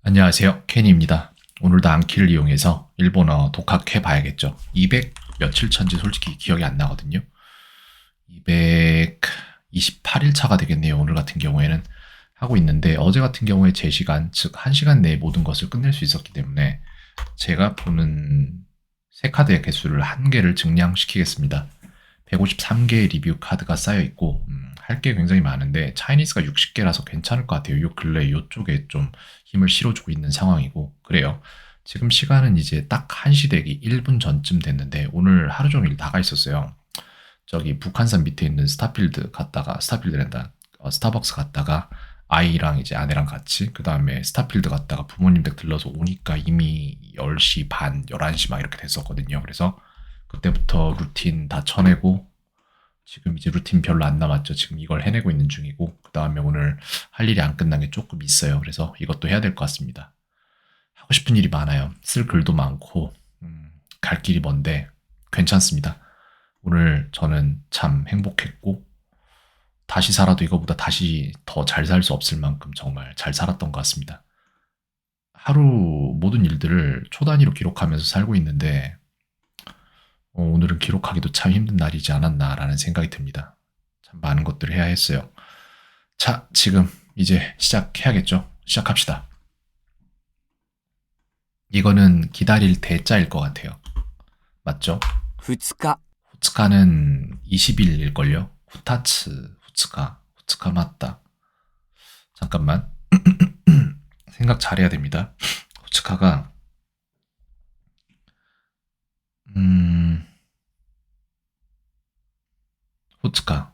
안녕하세요. 케니입니다. 오늘도 암키를 이용해서 일본어 독학해 봐야겠죠. 200 며칠 차인지 솔직히 기억이 안 나거든요. 228일 차가 되겠네요. 오늘 같은 경우에는 하고 있는데 어제 같은 경우에 제 시간, 즉 1시간 내에 모든 것을 끝낼 수 있었기 때문에 제가 보는 새 카드의 개수를 1개를 증량시키겠습니다. 153개의 리뷰 카드가 쌓여 있고 할 게 굉장히 많은데 차이니스가 60개라서 괜찮을 것 같아요. 요 근래 요쪽에 좀 힘을 실어주고 있는 상황이고 그래요. 지금 시간은 이제 딱 1시 되기 1분 전쯤 됐는데 오늘 하루 종일 나가 있었어요. 저기 북한산 밑에 있는 스타필드랜다. 스타벅스 갔다가 아이랑 이제 아내랑 같이 그 다음에 스타필드 갔다가 부모님 댁 들러서 오니까 이미 10시 반, 11시 막 이렇게 됐었거든요. 그래서 그때부터 루틴 다 쳐내고 지금 이제 루틴 별로 안 남았죠. 지금 이걸 해내고 있는 중이고 그 다음에 오늘 할 일이 안 끝난 게 조금 있어요. 그래서 이것도 해야 될 것 같습니다. 하고 싶은 일이 많아요. 쓸 글도 많고 갈 길이 먼데 괜찮습니다. 오늘 저는 참 행복했고 다시 살아도 이거보다 다시 더 잘 살 수 없을 만큼 정말 잘 살았던 것 같습니다. 하루 모든 일들을 초 단위로 기록하면서 살고 있는데 오늘은 기록하기도 참 힘든 날이지 않았나라는 생각이 듭니다. 참 많은 것들을 해야 했어요. 자, 지금 이제 시작해야겠죠? 시작합시다. 이거는 기다릴 대자일 것 같아요. 맞죠? 2日 후츠카는 20일일걸요? 후타츠, 후츠카, 후츠카 맞다. 잠깐만. 생각 잘해야 됩니다. 후츠카가, 음, 후츠카.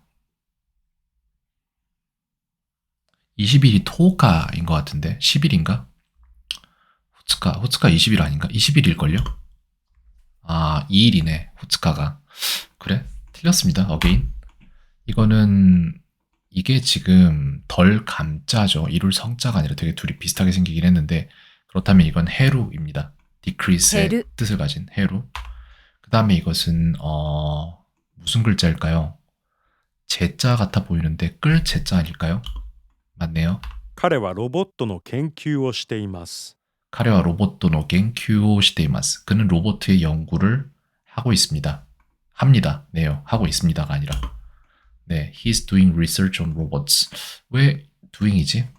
20일이 토오카인 것 같은데? 10일인가? 후츠카 20일 아닌가? 20일일걸요? 아, 2일이네, 후츠카가. 그래? 틀렸습니다, 어게인. 이거는, 이게 지금 덜 감자죠. 이룰 성자가 아니라 되게 둘이 비슷하게 생기긴 했는데, 그렇다면 이건 해루입니다. decrease의 減る 뜻을 가진 해루. 그 다음에 이것은, 무슨 글자일까요? 제자 같아 보이는데, 끌 제자 아닐까요? 맞네요. 彼はロボットの研究をしています。 카레와 로봇도 겐큐오 시테이마스. 그는 로봇의 연구를 하고 있습니다. 합니다. 네요. 하고 있습니다가 아니라. 네, he's doing research on robots. 왜 doing이지?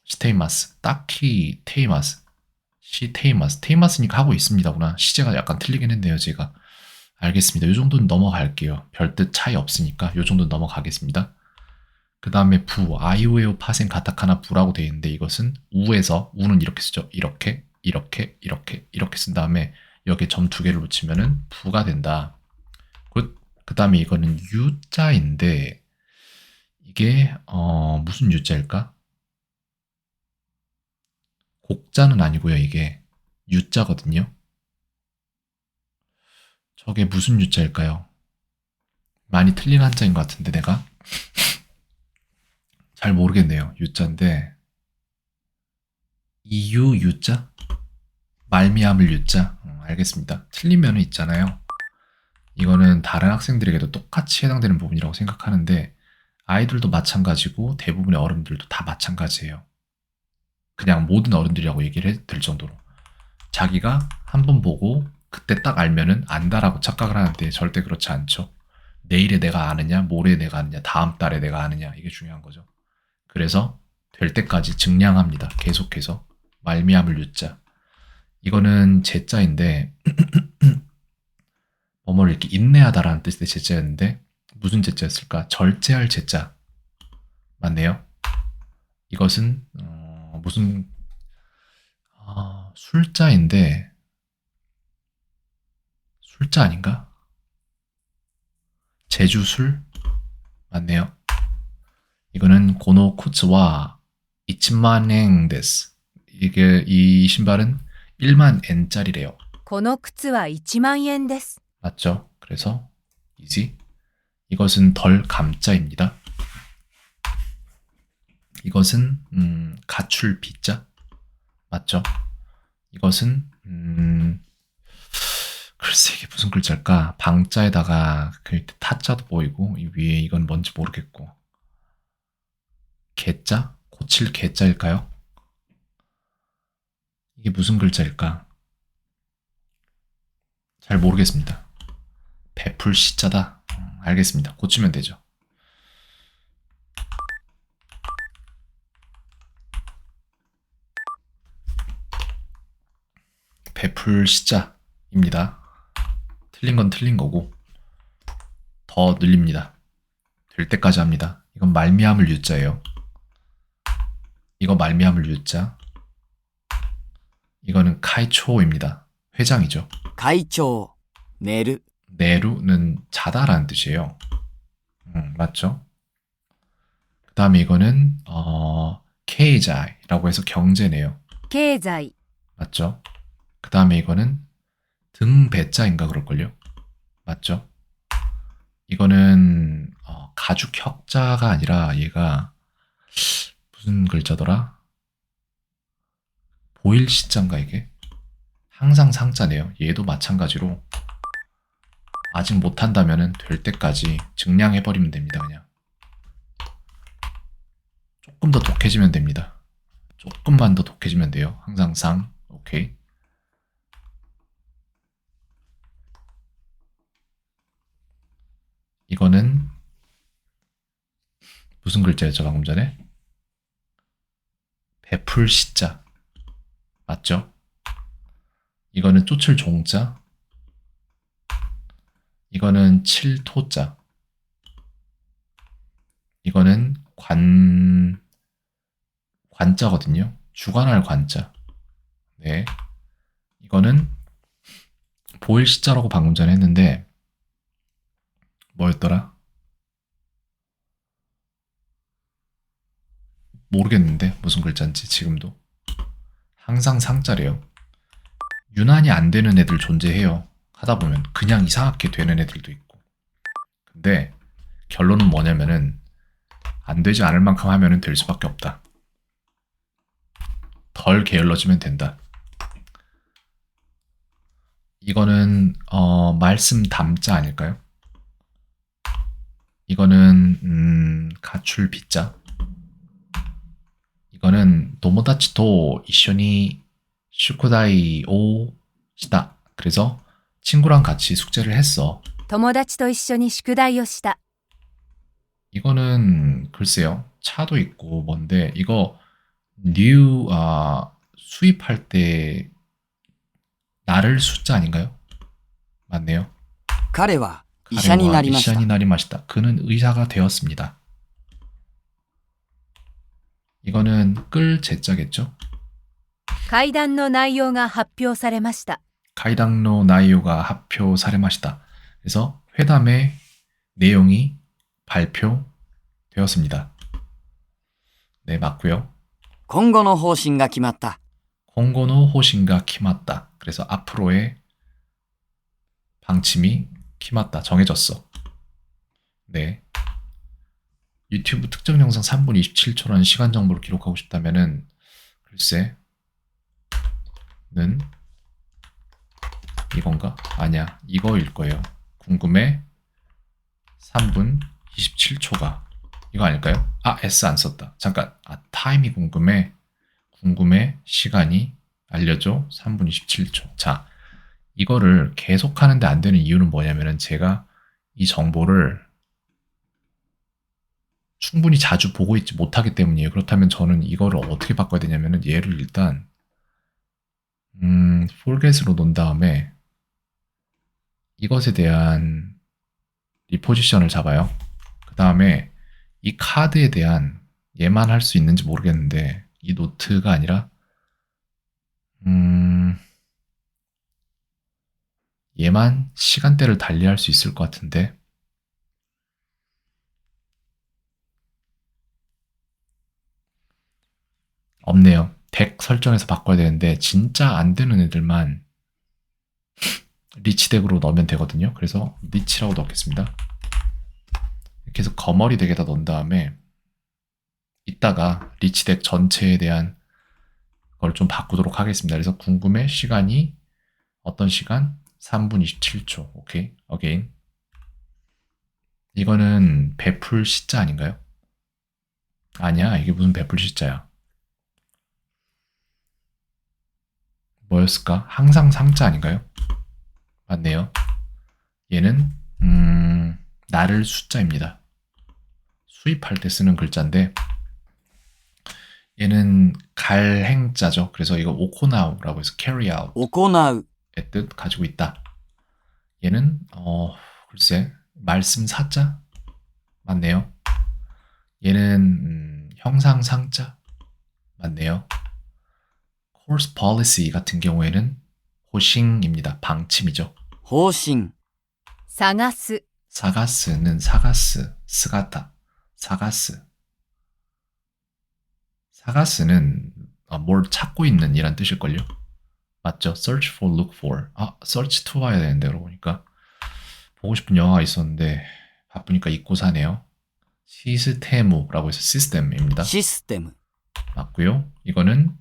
시테이마스. 딱히 테이마스. 시테이마스. 테이마스니까 하고 있습니다구나. 시제가 약간 틀리긴 했네요, 제가. 알겠습니다. 요 정도는 넘어갈게요. 별뜻 차이 없으니까 요 정도는 넘어가겠습니다. 그 다음에 부, 아이오에오 파생 가타카나 부라고 되어 있는데 이것은 우에서 우는 이렇게 쓰죠. 이렇게, 이렇게, 이렇게, 이렇게 쓴 다음에 여기에 점 2개를 붙이면은 부가 된다. 굿. 그 다음에 이거는 유자인데 이게 무슨 유자일까? 곡자는 아니고요. 이게 유자거든요. 저게 무슨 유자일까요? 많이 틀린 한자인 것 같은데 내가 잘 모르겠네요. 유자인데 이유 유자? 말미암을 유자? 알겠습니다. 틀리면 있잖아요. 이거는 다른 학생들에게도 똑같이 해당되는 부분이라고 생각하는데 아이들도 마찬가지고 대부분의 어른들도 다 마찬가지예요. 그냥 모든 어른들이라고 얘기를 해도 될 정도로. 자기가 한 번 보고 그때 딱 알면은 안다라고 착각을 하는데 절대 그렇지 않죠. 내일에 내가 아느냐, 모레에 내가 아느냐, 다음 달에 내가 아느냐 이게 중요한 거죠. 그래서 될 때까지 증량합니다. 계속해서. 말미암을 유자. 이거는 제자인데 뭐뭐를 이렇게 인내하다라는 뜻의 제자였는데 무슨 제자였을까? 절제할 제자. 맞네요. 이것은 무슨 술자인데 술자 아닌가? 제주술? 맞네요. 이거는 고노코츠와 이치만행 데스. 이게 이 신발은 1만 엔짜리래요. この靴は1万円です 맞죠? 그래서 이지. 이것은 덜 감자입니다. 이것은 가출 비자. 맞죠? 이것은 글쎄 이게 무슨 글자일까? 방자에다가 그 타자도 보이고 이 위에 이건 뭔지 모르겠고 개자? 고칠 개자일까요? 이게 무슨 글자일까? 잘 모르겠습니다. 베풀 시자다. 알겠습니다. 고치면 되죠. 베풀 시자입니다. 틀린 건 틀린 거고 더 늘립니다. 될 때까지 합니다. 이건 말미암을 유자예요. 이거 말미암을 유자. 이거는 카이초입니다. 회장이죠. 会長、寝る、 네루는 자다라는 뜻이에요. 맞죠? 그 다음에 이거는 케이자이라고 해서 경제네요. 経済 맞죠? 그 다음에 이거는 등배자인가 그럴걸요? 맞죠? 이거는 가죽 혁자가 아니라 얘가 무슨 글자더라? 보일 시자인가 이게? 항상 상자네요. 얘도 마찬가지로 아직 못한다면 될 때까지 증량해버리면 됩니다. 그냥 조금 더 독해지면 됩니다. 조금만 더 독해지면 돼요. 항상 상. 오케이. 이거는 무슨 글자였죠? 방금 전에? 베풀 시자. 맞죠? 이거는 쫓을 종자. 이거는 칠토자. 이거는 관자거든요. 주관할 관자. 네. 이거는 보일 시자라고 방금 전에 했는데 뭐였더라? 모르겠는데 무슨 글자인지 지금도. 항상 상자래요. 유난히 안 되는 애들 존재해요. 하다 보면 그냥 이상하게 되는 애들도 있고. 근데 결론은 뭐냐면은 안 되지 않을 만큼 하면은 될 수밖에 없다. 덜 게을러지면 된다. 이거는 말씀 담자 아닐까요? 이거는 가출 빗자. 이거는 도모다치도 이쇼니 슈쿠다이 오 시다. 그래서 친구랑 같이 숙제를 했어. 友達と一緒に宿題をした 이거는 글쎄요. 차도 있고 뭔데 이거 new 수입할 때 나를 숫자 아닌가요? 맞네요. 彼は医者になりました。 이샤니 나리마시다. 그는 의사가 되었습니다. 이거는 끌 제자겠죠? 会談の内容が発表されました 가이당노 나이오가発表 사레마시다. 그래서 회담의 내용이 발표되었습니다. 네, 맞고요. 今後の方針が決まった。 공고노 호신가 키맞다. 그래서 앞으로의 방침이 키맞다. 정해졌어. 네. 유튜브 특정 영상 3분 27초라는 시간 정보를 기록하고 싶다면은 글쎄 는 이건가? 아니야. 이거일 거예요. 궁금해 3분 27초가 이거 아닐까요? 아, S 안 썼다. 잠깐. 타임이 궁금해. 시간이 알려줘. 3분 27초. 자, 이거를 계속 하는데 안 되는 이유는 뭐냐면은 제가 이 정보를 충분히 자주 보고 있지 못하기 때문이에요. 그렇다면 저는 이거를 어떻게 바꿔야 되냐면은 얘를 일단 forget으로 놓은 다음에 이것에 대한 리포지션을 잡아요. 그 다음에 이 카드에 대한 얘만 할 수 있는지 모르겠는데 이 노트가 아니라 얘만 시간대를 달리할 수 있을 것 같은데 없네요. 덱 설정에서 바꿔야 되는데 진짜 안 되는 애들만 리치 덱으로 넣으면 되거든요. 그래서 리치라고 넣겠습니다. 이렇게 해서 거머리 덱에다 넣은 다음에 이따가 리치 덱 전체에 대한 걸 좀 바꾸도록 하겠습니다. 그래서 궁금해 시간이 어떤 시간? 3분 27초. 오케이. 어게인. 이거는 베풀 시자 아닌가요? 아니야. 이게 무슨 베풀 시자야. 뭐였을까? 항상 상자 아닌가요? 맞네요. 얘는 나를 숫자입니다. 수입할 때 쓰는 글자인데 얘는 갈 행자죠. 그래서 이거 오코나우라고 해서 carry out 行う、 의 뜻 가지고 있다. 얘는 글쎄 말씀 사자 맞네요. 얘는 형상 상자 맞네요. course policy 같은 경우에는 호싱입니다. 방침이죠. 方針、探す、 사가스는 사가스, 스가타, 사가스. 사가스는 뭘 찾고 있는 이란 뜻일걸요? 맞죠? search for, look for. search to 봐야 되는데 그러고 보니까 보고 싶은 영화가 있었는데 바쁘니까 잊고 사네요. 시스테무라고 해서 시스템입니다. システム、 맞고요. 이거는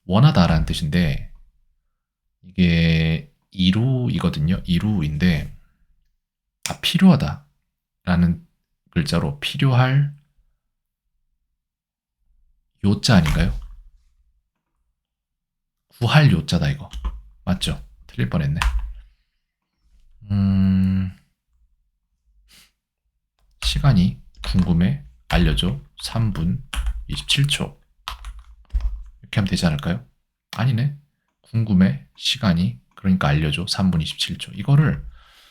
원하다라는 뜻인데 이게 이루이거든요. 이루인데 필요하다라는 글자로 필요할 요자 아닌가요? 구할 요자다 이거. 맞죠? 틀릴 뻔했네. 시간이 궁금해 알려줘 3분 27초 이렇게 하면 되지 않을까요? 아니네. 궁금해 시간이 그러니까 알려줘 3분 27초 이거를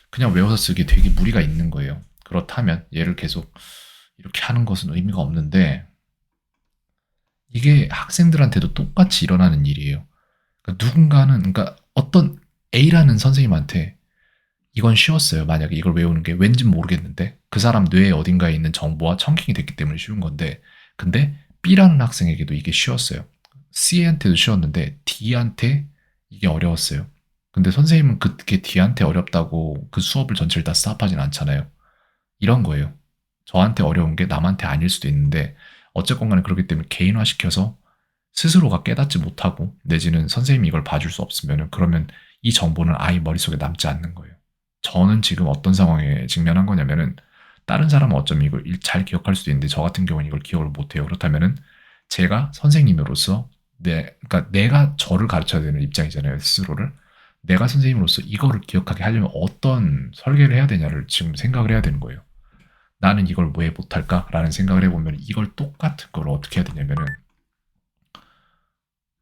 그냥 외워서 쓰기 되게 무리가 있는 거예요. 그렇다면 얘를 계속 이렇게 하는 것은 의미가 없는데 이게 학생들한테도 똑같이 일어나는 일이에요. 그러니까 누군가는 그러니까 어떤 A라는 선생님한테 이건 쉬웠어요. 만약에 이걸 외우는 게 왠진 모르겠는데 그 사람 뇌에 어딘가에 있는 정보와 청킹이 됐기 때문에 쉬운 건데 근데 B라는 학생에게도 이게 쉬웠어요. C한테도 쉬웠는데 D한테 이게 어려웠어요. 근데 선생님은 그게 D한테 어렵다고 그 수업을 전체를 다 스탑하진 않잖아요. 이런 거예요. 저한테 어려운 게 남한테 아닐 수도 있는데 어쨌건 간에 그렇기 때문에 개인화시켜서 스스로가 깨닫지 못하고 내지는 선생님이 이걸 봐줄 수 없으면 그러면 이 정보는 아이 머릿속에 남지 않는 거예요. 저는 지금 어떤 상황에 직면한 거냐면은 다른 사람은 어쩌면 이걸 잘 기억할 수도 있는데 저 같은 경우는 이걸 기억을 못해요. 그렇다면은 제가 선생님으로서 그러니까 내가 저를 가르쳐야 되는 입장이잖아요. 스스로를. 내가 선생님으로서 이거를 기억하게 하려면 어떤 설계를 해야 되냐를 지금 생각을 해야 되는 거예요. 나는 이걸 왜 못할까라는 생각을 해보면 이걸 똑같은 걸 어떻게 해야 되냐면은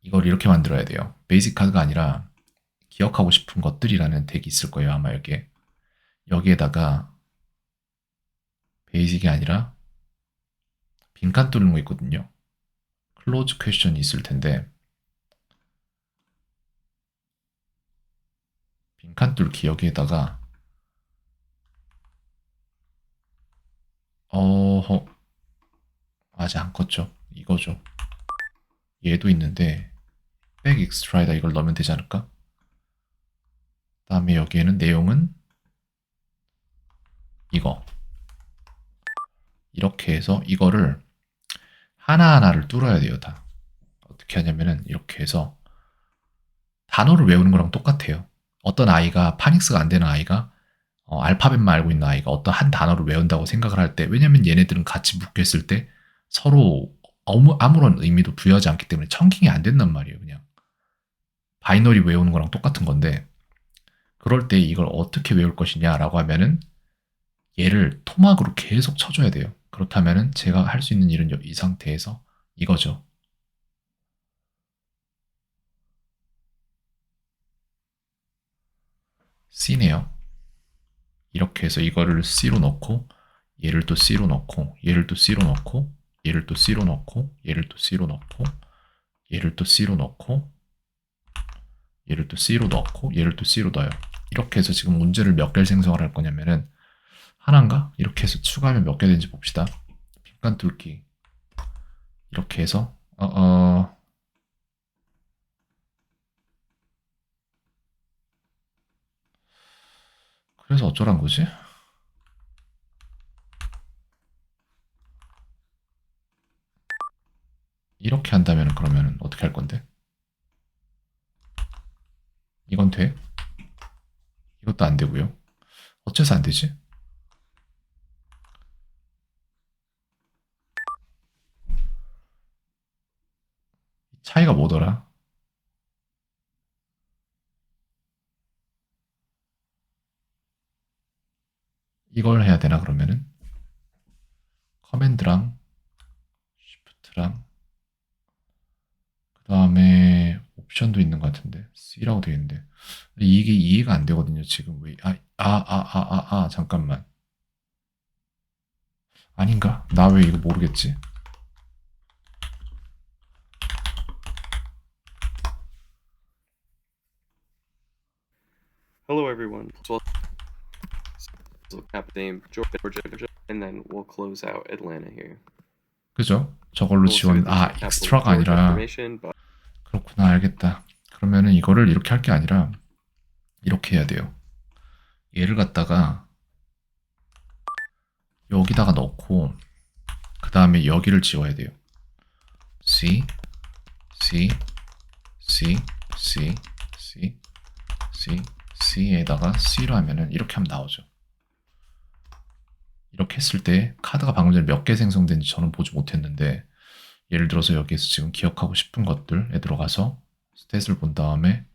이걸 이렇게 만들어야 돼요. 베이직 카드가 아니라 기억하고 싶은 것들이라는 덱이 있을 거예요. 아마 여기에다가 베이직이 아니라 빈칸 뚫는 거 있거든요. 클로즈 퀘스천이 있을 텐데 빈칸 뚫기 여기에다가 아직 안 컸죠. 이거죠. 얘도 있는데 백 익스트라에다 이걸 넣으면 되지 않을까? 다음에 여기에는 내용은 이거 이렇게 해서 이거를 하나하나를 뚫어야 돼요. 다 어떻게 하냐면은 이렇게 해서 단어를 외우는 거랑 똑같아요. 어떤 아이가 파닉스가 안 되는 아이가 알파벳만 알고 있는 아이가 어떤 한 단어를 외운다고 생각을 할 때 왜냐면 얘네들은 같이 묶였을 때 서로 아무런 의미도 부여하지 않기 때문에 청킹이 안 된단 말이에요. 그냥 바이너리 외우는 거랑 똑같은 건데 그럴 때 이걸 어떻게 외울 것이냐라고 하면은 얘를 토막으로 계속 쳐줘야 돼요. 그렇다면은 제가 할 수 있는 일은 이 상태에서 이거죠. C네요. 이렇게 해서 이거를 C로 넣고 얘를 또 C로 넣고 얘를 또 C로 넣고 얘를 또 C로 넣고 얘를 또 C로 넣고 얘를 또 C로 넣고 얘를 또 C로 넣고 얘를 또 C로 넣어요. 이렇게 해서 지금 문제를 몇 개를 생성을 할 거냐면은 하나인가? 이렇게 해서 추가하면 몇 개 되는지 봅시다. 빈칸 뚫기 이렇게 해서 그래서 어쩌란 거지? 이렇게 한다면 그러면 어떻게 할 건데? 이건 돼? 이것도 안 되고요. 어째서 안 되지? 차이가 뭐더라? 이걸 해야 되나 그러면은 커맨드랑 쉬프트랑 그 다음에 옵션도 있는 것 같은데 C라고 되어 있는데 이게 이해가 안 되거든요. 지금 왜 잠깐만 아닌가? 나 왜 이거 모르겠지? Hello, everyone. So, Captain Georgia, and then we'll close out Atlanta here. 그죠? 저걸로 We'll 지원 see this 아 capital 익스트라가 Georgia 아니라 formation, but 그렇구나 알겠다. 그러면은 이거를 이렇게 할 게 아니라 이렇게 해야 돼요. 얘를 갖다가 여기다가 넣고 그 다음에 여기를 지워야 돼요. C, C, C, C, C, C, C에다가 C로 하면은 이렇게 하면 나오죠. 이렇게 했을 때 카드가 방금 전에 몇 개 생성된지 저는 보지 못했는데 예를 들어서 여기에서 지금 기억하고 싶은 것들에 들어가서 스탯을 본 다음에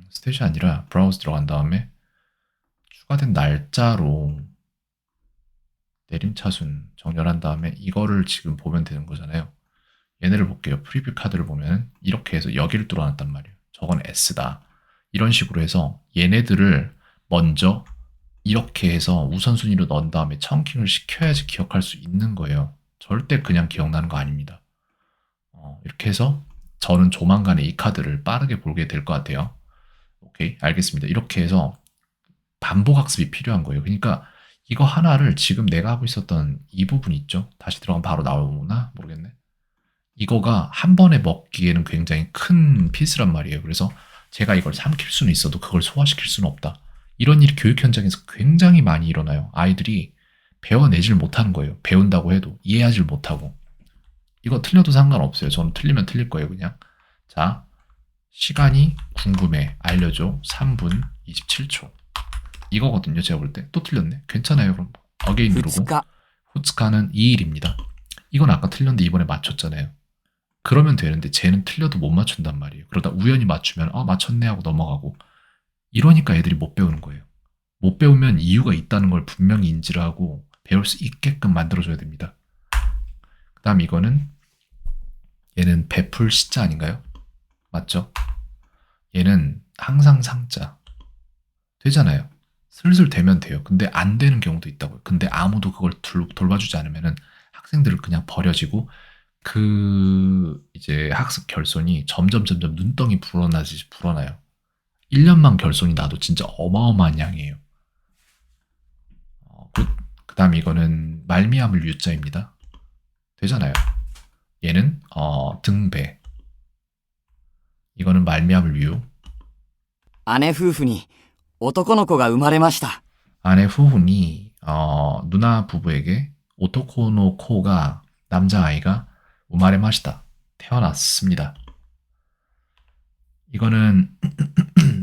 스탯이 아니라 브라우즈 들어간 다음에 추가된 날짜로 내림차순 정렬한 다음에 이거를 지금 보면 되는 거잖아요. 얘네를 볼게요. 프리뷰 카드를 보면 이렇게 해서 여기를 뚫어놨단 말이에요. 저건 S다. 이런 식으로 해서 얘네들을 먼저 이렇게 해서 우선순위로 넣은 다음에 청킹을 시켜야지 기억할 수 있는 거예요. 절대 그냥 기억나는 거 아닙니다. 이렇게 해서 저는 조만간에 이 카드를 빠르게 보게 될 것 같아요. 오케이, 알겠습니다. 이렇게 해서 반복 학습이 필요한 거예요. 그러니까 이거 하나를 지금 내가 하고 있었던 이 부분 있죠? 다시 들어가면 바로 나오나? 모르겠네. 이거가 한 번에 먹기에는 굉장히 큰 피스란 말이에요. 그래서 제가 이걸 삼킬 수는 있어도 그걸 소화시킬 수는 없다. 이런 일이 교육 현장에서 굉장히 많이 일어나요. 아이들이 배워내질 못하는 거예요. 배운다고 해도 이해하질 못하고. 이거 틀려도 상관없어요. 저는 틀리면 틀릴 거예요, 그냥. 자, 시간이 궁금해. 알려줘. 3분 27초. 이거거든요, 제가 볼 때. 또 틀렸네. 괜찮아요, 그럼. 어게인 2 누르고. 日 후츠카는 2일입니다. 이건 아까 틀렸는데 이번에 맞췄잖아요. 그러면 되는데 쟤는 틀려도 못 맞춘단 말이에요. 그러다 우연히 맞추면 맞췄네 하고 넘어가고 이러니까 애들이 못 배우는 거예요. 못 배우면 이유가 있다는 걸 분명히 인지를 하고 배울 수 있게끔 만들어줘야 됩니다. 그 다음 이거는 얘는 베풀 시자 아닌가요? 맞죠? 얘는 항상 상자 되잖아요. 슬슬 되면 돼요. 근데 안 되는 경우도 있다고요. 근데 아무도 그걸 돌봐주지 않으면은 학생들을 그냥 버려지고 이제 학습 결손이 점점 눈덩이 불어나지 불어나요. 1년만 결손이 나도 진짜 어마어마한 양이에요. 그 다음에 이거는 말미암을 유자입니다. 되잖아요. 얘는 등배. 이거는 말미암을 유. 姉夫婦に男の子が生まれました。 아내 후훈이 누나 부부에게 오토코노 코가 남자아이가 우마레마시다. 태어났습니다. 이거는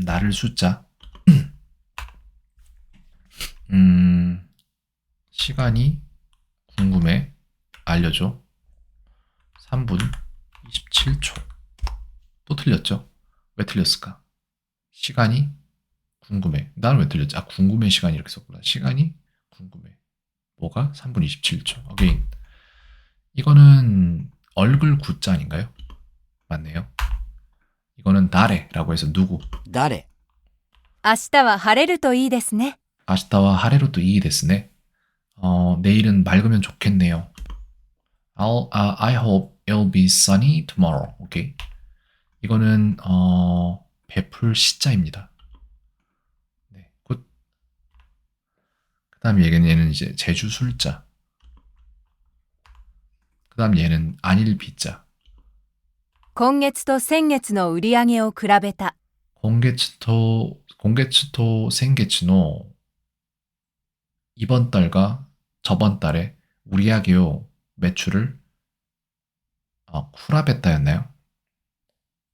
나를 숫자 시간이 궁금해 알려줘 3분 27초 또 틀렸죠? 왜 틀렸을까? 시간이 궁금해 나는 왜 틀렸지? 궁금해 시간이 이렇게 썼구나. 시간이 궁금해 뭐가? 3분 27초 어게인 이거는 얼굴 구자 아닌가요? 맞네요. 이거는 다레라고 해서 누구? 誰明日は晴れるといいですね。 아시타와 하레로도 이 데스네. 내일은 맑으면 좋겠네요. I hope it'll be sunny tomorrow. 오케이. 이거는 베풀 시자입니다. 네, 굿. 그다음 얘는 이제 제주 술자. 그다음 얘는 안일 비자. 今月と先月の売り上げを比べた。 공개츠토 생개츠노 이번 달과 저번 달에 우리야게요 매출을 쿠라베타였나요?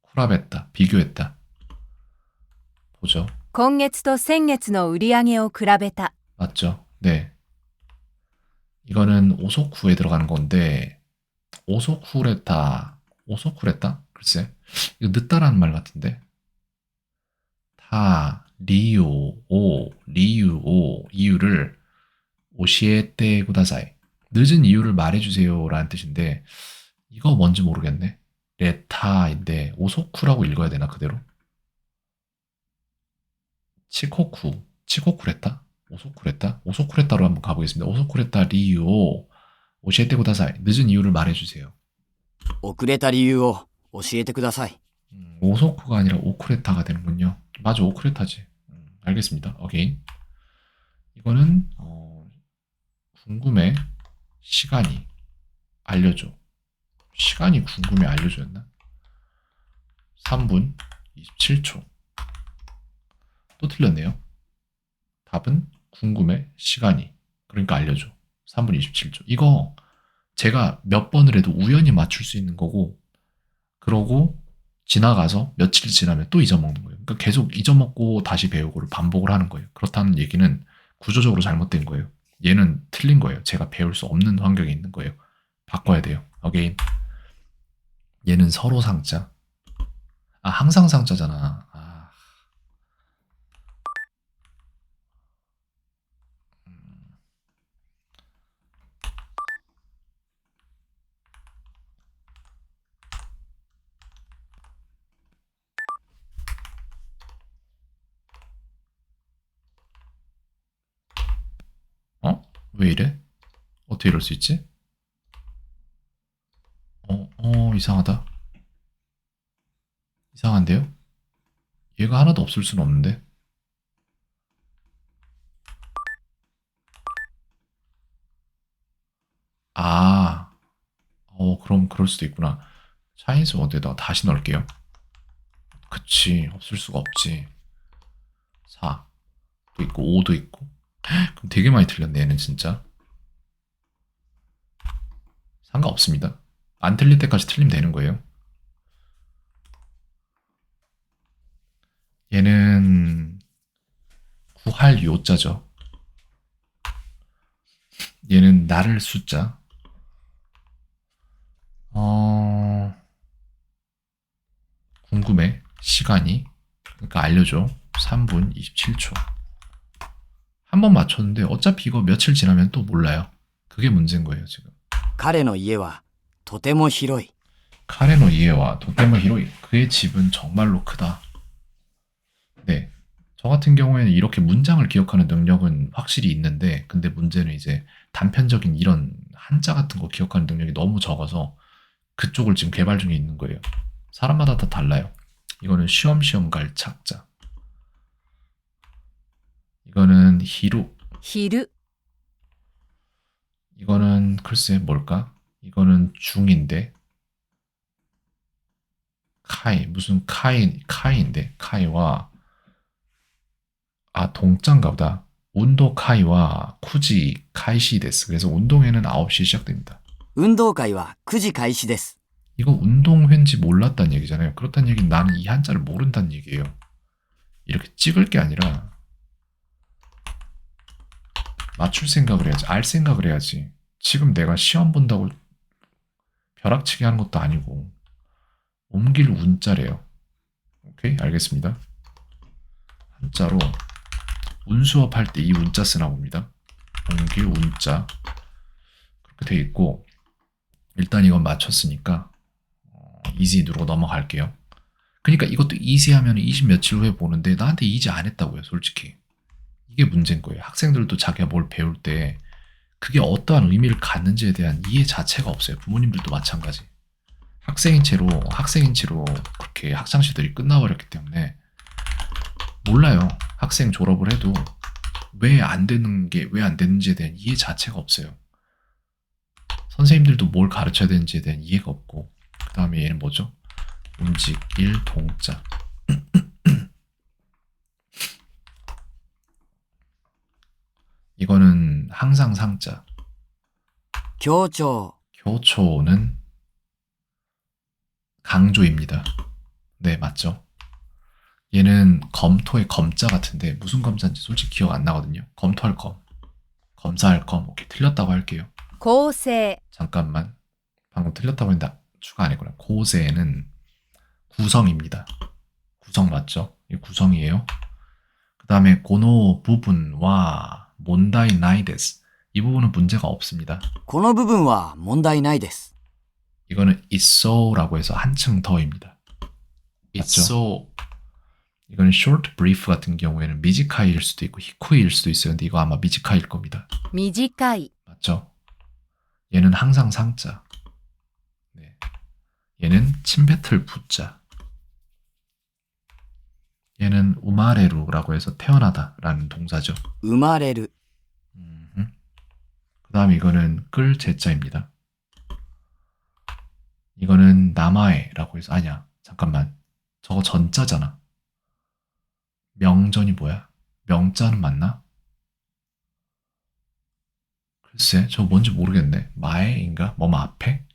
쿠라베타 비교했다. 보죠. 今月と先月の売り上げを比べた。 맞죠? 네. 이거는 오소쿠에 들어가는 건데 오소쿠레타 글쎄 이거 늦다라는 말 같은데 리유오 이유를 오시에테 구다사이. 늦은 이유를 말해주세요 라는 뜻인데 이거 뭔지 모르겠네. 레타인데 오소쿠라고 읽어야 되나 그대로? 치코쿠레타? 오소쿠레타로 한번 가보겠습니다. 오소쿠레타 리유 오시에테 구다사이. 늦은 이유를 말해주세요. 遅れた理由を教えてください。 오소쿠가 아니라 오쿠레타가 되는군요. 맞아, 오쿠레타지. 알겠습니다. 오케이. 이거는 궁금해. 시간이 알려줘. 시간이 궁금해 알려줘였나? 3분 27초. 또 틀렸네요. 답은 궁금해 시간이. 그러니까 알려줘. 3분 27초. 이거 제가 몇 번을 해도 우연히 맞출 수 있는 거고 그러고 지나가서 며칠 지나면 또 잊어먹는 거예요. 그러니까 계속 잊어먹고 다시 배우고를 반복을 하는 거예요. 그렇다는 얘기는 구조적으로 잘못된 거예요. 얘는 틀린 거예요. 제가 배울 수 없는 환경에 있는 거예요. 바꿔야 돼요. 어게인. 얘는 서로 상자. 아, 항상 상자잖아. 아. 왜 이래? 어떻게 이럴 수 있지? 이상하다. 이상한데요? 얘가 하나도 없을 순 없는데. 아, 그럼 그럴 수도 있구나. 차이니즈 워드에다가 다시 넣을게요. 그치, 없을 수가 없지. 4도 있고 5도 있고. 그럼 되게 많이 틀렸네, 얘는 진짜. 상관없습니다. 안 틀릴 때까지 틀리면 되는 거예요. 얘는 구할 요자죠. 얘는 나를 숫자. 궁금해. 시간이. 그러니까 알려줘. 3분 27초. 한 번 맞췄는데 어차피 이거 며칠 지나면 또 몰라요. 그게 문제인 거예요, 지금. 彼の家はとても広い。 카레노 이에와 도테모 히로이. 그의 집은 정말로 크다. 네. 저 같은 경우에는 이렇게 문장을 기억하는 능력은 확실히 있는데, 근데 문제는 이제 단편적인 이런 한자 같은 거 기억하는 능력이 너무 적어서 그쪽을 지금 개발 중에 있는 거예요. 사람마다 다 달라요. 이거는 쉬엄쉬엄 갈 착자. 이거는 히루. 昼 이거는 글쎄 뭘까? 이거는 중인데 카이 무슨 카이인데 카이와 동자인가 보다. 운도 카이와 쿠지 카이시 데스. 그래서 운동회는 9시에 시작됩니다. 運動会は9時開始です。 이거 운동회인지 몰랐다는 얘기잖아요. 그렇다는 얘기는 나는 이 한자를 모른다는 얘기예요. 이렇게 찍을 게 아니라 맞출 생각을 해야지. 알 생각을 해야지. 지금 내가 시험 본다고 벼락치기 하는 것도 아니고 옮길 운자래요. 오케이? 알겠습니다. 한자로 운수업 할 때 이 운자 쓰나 봅니다. 옮길 운자. 그렇게 돼 있고 일단 이건 맞췄으니까 이지 누르고 넘어갈게요. 그러니까 이것도 이지 하면 20 며칠 후에 보는데 나한테 이지 안 했다고요, 솔직히. 이게 문제인 거예요. 학생들도 자기가 뭘 배울 때 그게 어떠한 의미를 갖는지에 대한 이해 자체가 없어요. 부모님들도 마찬가지. 학생인 채로 그렇게 학창시절이 끝나버렸기 때문에 몰라요. 학생 졸업을 해도 왜 안 되는지에 대한 이해 자체가 없어요. 선생님들도 뭘 가르쳐야 되는지에 대한 이해가 없고 그 다음에 얘는 뭐죠? 움직일 동자. 이거는 항상 상자. 強調。 교초는 강조입니다. 네, 맞죠? 얘는 검토의 검자 같은데 무슨 검자인지 솔직히 기억 안 나거든요. 검토할 검, 검사할 검. 오케이, 틀렸다고 할게요. 構成 잠깐만. 방금 틀렸다고 했는데 추가 안 했구나. 고세는 구성입니다. 구성 맞죠? 이 구성이에요. 그 다음에 고노 부분와 몬다이 나이 데스. 이 부분은 문제가 없습니다. この部分は問題ないです。 이거는 it's so라고 해서 한층 더입니다. It's so. 이거는 short brief 같은 경우에는 미지카이일 수도 있고 히쿠이일 수도 있어요. 근데 이거 아마 미지카이일 겁니다. 短い 맞죠? 얘는 항상 상자. 네. 얘는 침뱉을 부자. 얘는 우마레루라고 해서 태어나다라는 동사죠. 生まれる。 그 다음에 이거는 끌 제자입니다. 이거는 나마에라고 해서 아니야. 잠깐만. 저거 전자잖아. 명전이 뭐야? 명자는 맞나? 글쎄, 저거 뭔지 모르겠네. 마에인가? 뭐뭐 앞에?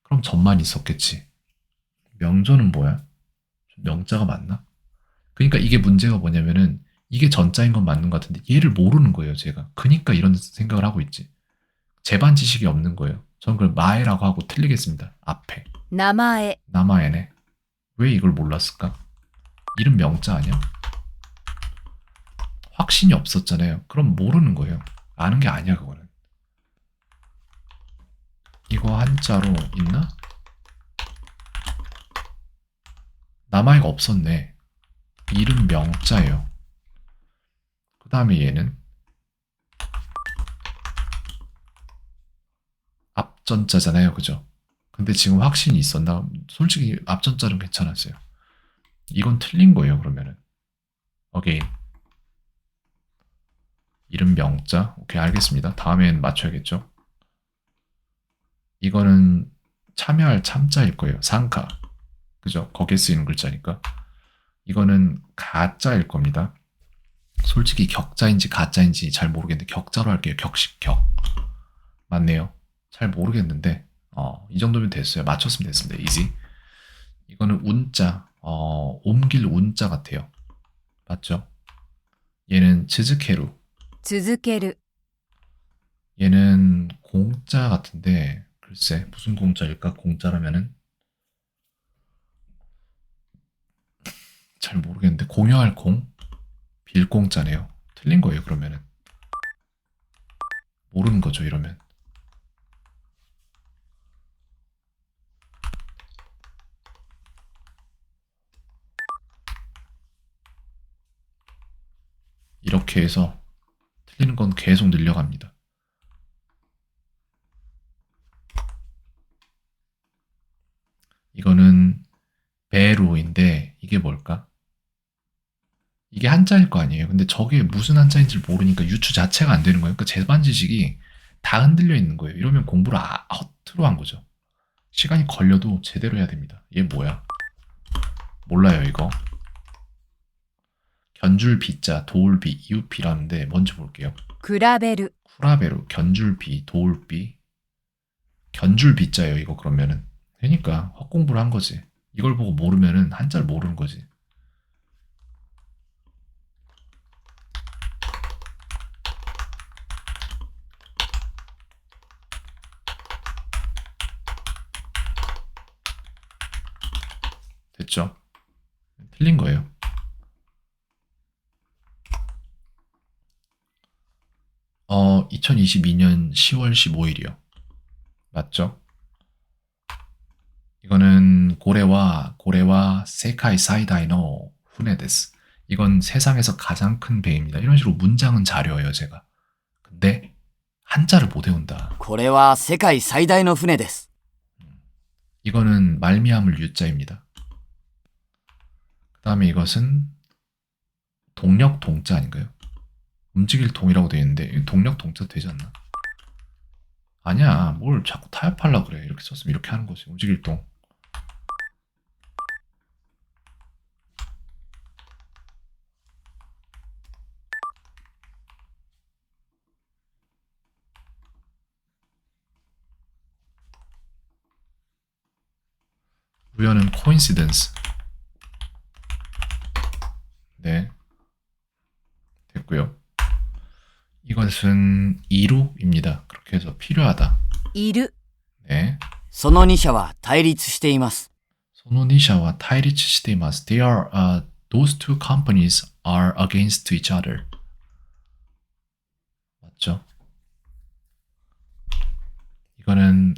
그럼 전만 있었겠지. 명전은 뭐야? 명자가 맞나? 그러니까 이게 문제가 뭐냐면은 이게 전자인 건 맞는 것 같은데 얘를 모르는 거예요, 제가. 그러니까 이런 생각을 하고 있지. 제반 지식이 없는 거예요. 저는 그걸 마에라고 하고 틀리겠습니다. 앞에. 名前 나마에네. 왜 이걸 몰랐을까? 이름 명자 아니야? 확신이 없었잖아요. 그럼 모르는 거예요. 아는 게 아니야, 그거는. 이거 한자로 있나? 나마에가 없었네. 이름 명자예요. 그 다음에 얘는 앞전자잖아요. 그죠? 근데 지금 확신이 있었나? 솔직히 앞전자는 괜찮았어요. 이건 틀린 거예요, 그러면은. 어게인. 이름 명자. 오케이, 알겠습니다. 다음엔 맞춰야겠죠? 이거는 참여할 참자일 거예요. 상카. 그죠? 거기에 쓰이는 글자니까. 이거는 가짜일 겁니다. 솔직히 격자인지 가짜인지 잘 모르겠는데 격자로 할게요. 격식 격. 맞네요. 잘 모르겠는데 이 정도면 됐어요. 맞췄으면 됐습니다. 이지. 이거는 운자. 옮길 운자 같아요. 맞죠? 얘는 즈즈케루. 続ける 얘는 공자 같은데 글쎄 무슨 공자일까? 공자라면은 잘 모르겠는데 공유할 공? 빌공자네요. 틀린 거예요, 그러면은. 모르는 거죠, 이러면. 이렇게 해서 틀리는 건 계속 늘려갑니다. 이거는 베루인데 이게 뭘까? 이게 한자일 거 아니에요. 근데 저게 무슨 한자인지 모르니까 유추 자체가 안 되는 거예요. 그러니까 제반 지식이 다 흔들려 있는 거예요. 이러면 공부를 허투루 한 거죠. 시간이 걸려도 제대로 해야 됩니다. 얘 뭐야? 몰라요, 이거. 견줄비자, 도울비, 이웃비라는데 뭔지 볼게요. 比べる 쿠라베루, 견줄비, 도울비. 견줄비자예요, 이거 그러면은. 그러니까 헛공부를 한 거지. 이걸 보고 모르면은 한자를 모르는 거지. 됐죠? 틀린 거예요. 어, 2022년 10월 15일이요. 맞죠? 이거는 고래와 세카이 사이다이노 후네 데스. 이건 세상에서 가장 큰 배입니다. 이런 식으로 문장은 잘 외워요, 제가. 근데 한자를 못 외운다. これは世界最大の船です。 이거는 말미암을 유자입니다. 그 다음에 이것은 동력 동자 아닌가요? 움직일 동이라고 되어 있는데 동력 동자 되지 않나? 아니야. 뭘 자꾸 타협하려고 그래. 이렇게 썼으면 이렇게 하는 거지. 움직일 동. 우연은 coincidence. 네. 됐고요. 이것은 이루입니다. 그렇게 해서 필요하다. いる 네. その2社は対立しています。 소노니샤와 타이리츠 시테이마스. They are, those two companies are against each other. 맞죠? 이거는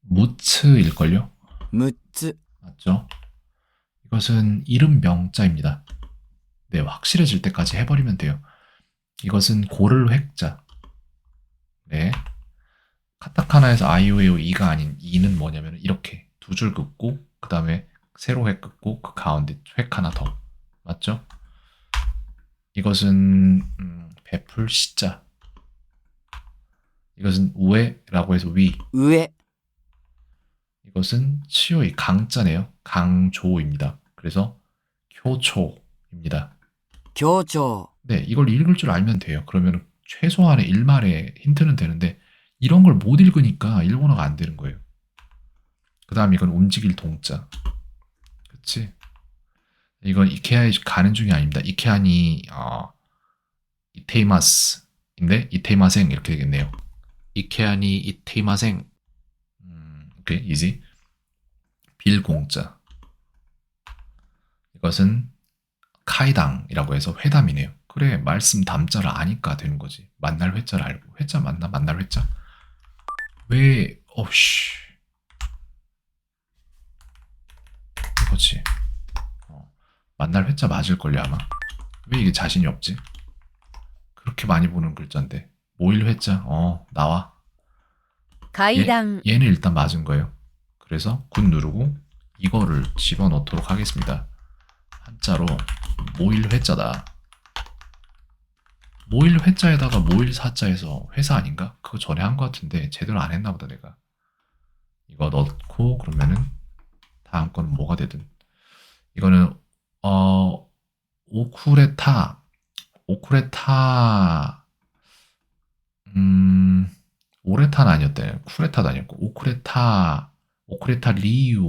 무츠일걸요? 6つ、 맞죠? 이것은 이름 명자입니다. 네, 확실해질 때까지 해버리면 돼요. 이것은 고를 획자. 네. 카타카나에서 아이오에오 이가 아닌 이는 뭐냐면 이렇게 두 줄 긋고 그 다음에 세로 획 긋고 그 가운데 획 하나 더. 맞죠? 이것은 베풀 시자. 이것은 우에라고 해서 위. 上、 이것은 치요의 강자네요. 강조입니다. 그래서 교초입니다. 協調、 네, 이걸 읽을 줄 알면 돼요. 그러면 최소한의 일말의 힌트는 되는데 이런 걸 못 읽으니까 일본어가 안 되는 거예요. 그 다음 이건 움직일 동자. 그치? 이건 이케아에 가는 중이 아닙니다. 이케아니 이테이마스인데 이테이마생 이렇게 되겠네요. 이케아니 이테이마생. 오케이, 이지. 빌공자. 이것은 카이당이라고 해서 회담이네요. 그래, 말씀 담자를 아니까 되는 거지. 만날 회자를 알고. 회자 맞나? 만날 회자? 왜, 이거지. 만날 회자 맞을걸요, 아마. 왜 이게 자신이 없지? 그렇게 많이 보는 글자인데. 모일 회자? 나와. 階段 얘는 일단 맞은 거예요. 그래서 굿 누르고 이거를 집어넣도록 하겠습니다. 한자로 모일 회자다. 모일 회자에다가 모일 사자에서 회사 아닌가? 그거 전에 한 것 같은데 제대로 안 했나 보다 내가. 이거 넣고 그러면은 다음 거는 뭐가 되든. 이거는 오쿠레타 오레타는 아니었대. 쿠레타도 아니었고 오쿠레타 리유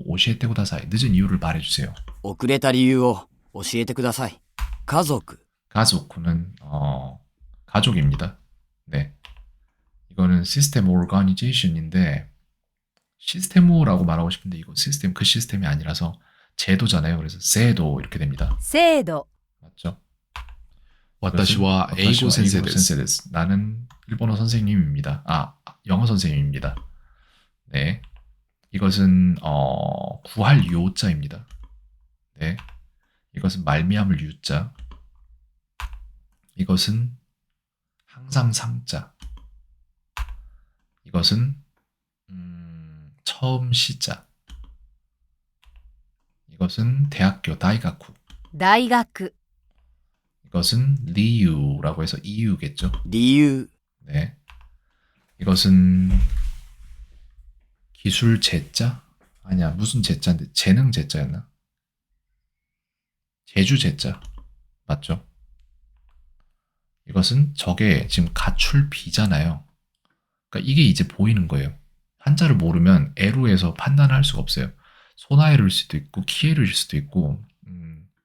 오시에테 구다사이. 늦은 이유를 말해주세요. 遅れた理由を教えてください。家族、 가족은 가족입니다. 네, 이거는 시스템 오르가니제이션인데 시스템우라고 말하고 싶은데 이거 시스템 그 시스템이 아니라서 제도잖아요. 그래서 세도 이렇게 됩니다. 制度 맞죠? 私は英語先生です。 센세데스. 나는 일본어 선생님입니다. 영어 선생님입니다. 네, 이것은 구할 요자입니다. 네, 이것은 말미암을 유자. 이것은 항상 상자. 이것은 처음 시자. 이것은 대학교 다이가쿠. 大学 이것은 리유라고 해서 이유겠죠. 理由、 네. 이것은 기술 제자? 아니야, 무슨 제자인데 재능 제자였나? 제주 제자. 맞죠? 이것은 저게 지금 가출 비잖아요. 그러니까 이게 이제 보이는 거예요. 한자를 모르면 에루에서 판단할 수가 없어요. 소나에루일 수도 있고 키에루일 수도 있고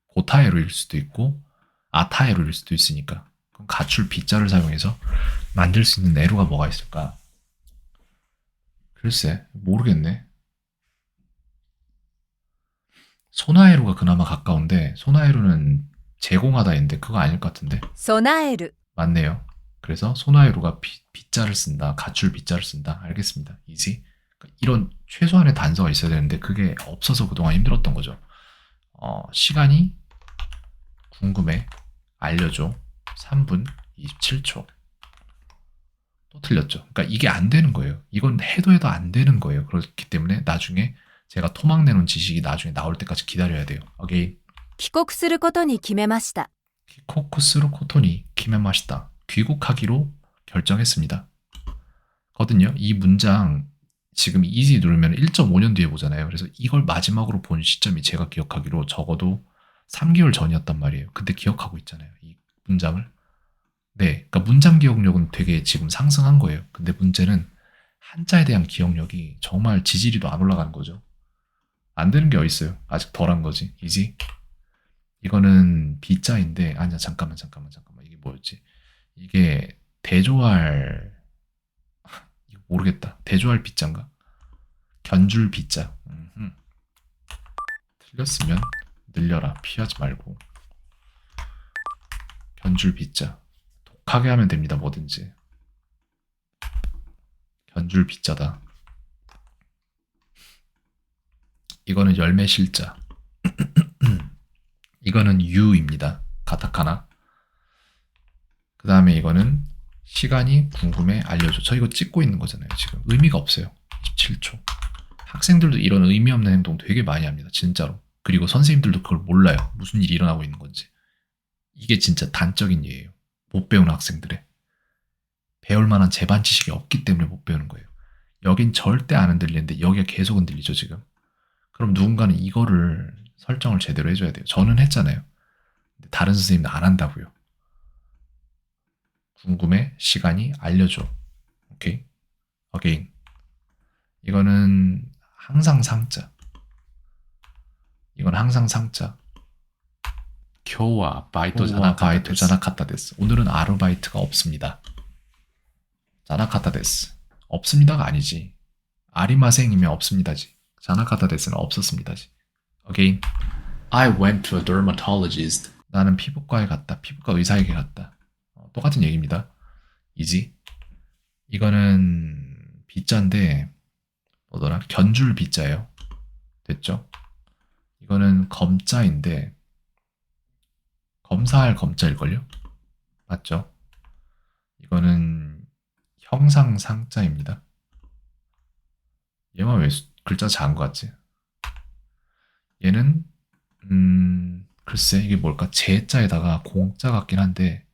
고타에루일 수도 있고 아타에루일 수도 있으니까. 그럼 가출 비자를 사용해서 만들 수 있는 에루가 뭐가 있을까? 글쎄, 모르겠네. 소나에루가 그나마 가까운데 소나에루는 제공하다인데 그거 아닐 것 같은데. 備える 맞네요. 그래서 소나에루가 빗자를 쓴다. 가출 빗자를 쓴다. 알겠습니다. 이지. 그러니까 이런 최소한의 단서가 있어야 되는데 그게 없어서 그동안 힘들었던 거죠. 시간이 궁금해. 알려줘. 3분 27초. 또 틀렸죠. 그러니까 이게 안 되는 거예요. 이건 해도 안 되는 거예요. 그렇기 때문에 나중에 제가 토막 내놓은 지식이 나중에 나올 때까지 기다려야 돼요. 오케이. 帰国することに決めました 키코쿠스로 코토니 키메마시다. 귀국하기로 결정했습니다. 거든요. 이 문장 지금 이지 누르면 1.5년 뒤에 보잖아요. 그래서 이걸 마지막으로 본 시점이 제가 기억하기로 적어도 3개월 전이었단 말이에요. 근데 기억하고 있잖아요. 이 문장을. 네, 그러니까 문장 기억력은 되게 지금 상승한 거예요. 근데 문제는 한자에 대한 기억력이 정말 지지리도 안 올라가는 거죠. 안 되는 게 어딨어요. 아직 덜한 거지. 이지? 이거는 비자인데 아니야 잠깐만 이게 뭐였지? 이게 대조할 이거 모르겠다. 대조할 비자인가? 견줄 비자. 틀렸으면 늘려라. 피하지 말고. 견줄 비자. 격하게 하면 됩니다. 뭐든지. 견줄 빗자다. 이거는 열매 실자. 이거는 유입니다. 가타카나. 그 다음에 이거는 시간이 궁금해 알려줘. 저 이거 찍고 있는 거잖아요. 지금 의미가 없어요. 27초. 학생들도 이런 의미 없는 행동 되게 많이 합니다. 진짜로. 그리고 선생님들도 그걸 몰라요. 무슨 일이 일어나고 있는 건지. 이게 진짜 단적인 예예요. 못 배우는 학생들의. 배울 만한 제반 지식이 없기 때문에 못 배우는 거예요. 여긴 절대 안 흔들리는데 여기가 계속 흔들리죠 지금. 그럼 누군가는 이거를 설정을 제대로 해줘야 돼요. 저는 했잖아요. 근데 다른 선생님은 안 한다고요. 궁금해? 시간이 알려줘. 오케이? 어게인. 이거는 항상 상자. 이건 항상 상자. 今日はバイトじゃ 오와 なかった 바이토 です。 자나카타 데스. 오늘은 아르바이트가 없습니다. 자나카타 데스. 없습니다가 아니지. 아리마생이면 없습니다지. 자나카타 데스는 없었습니다지. 어게인. I went to a dermatologist. 나는 피부과에 갔다. 피부과 의사에게 갔다. 똑같은 얘기입니다. 이지. 이거는 빗자인데 뭐더라? 견줄 빗자예요. 됐죠? 이거는 검자인데 검사할 검자일걸요? 맞죠? 이거는 형상상자입니다. 얘만 왜 글자 작은 것 같지? 얘는 글쎄 이게 뭘까? 제자에다가 공자 같긴 한데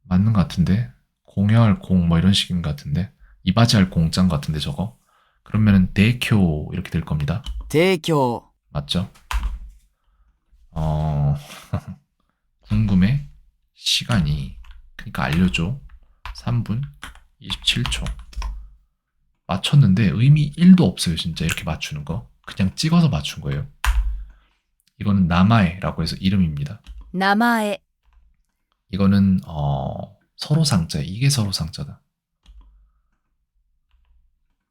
맞는 것 같은데 공여할 공 뭐 이런 식인 것 같은데 이바지할 공짠 것 같은데 저거 그러면은 대교 이렇게 될 겁니다. 提供、 맞죠? 궁금해? 시간이 그러니까 알려줘. 3분 27초. 맞췄는데 의미 1도 없어요. 진짜 이렇게 맞추는 거. 그냥 찍어서 맞춘 거예요. 이거는 나마에라고 해서 이름입니다. 名前、 이거는 서로 상자. 이게 서로 상자다.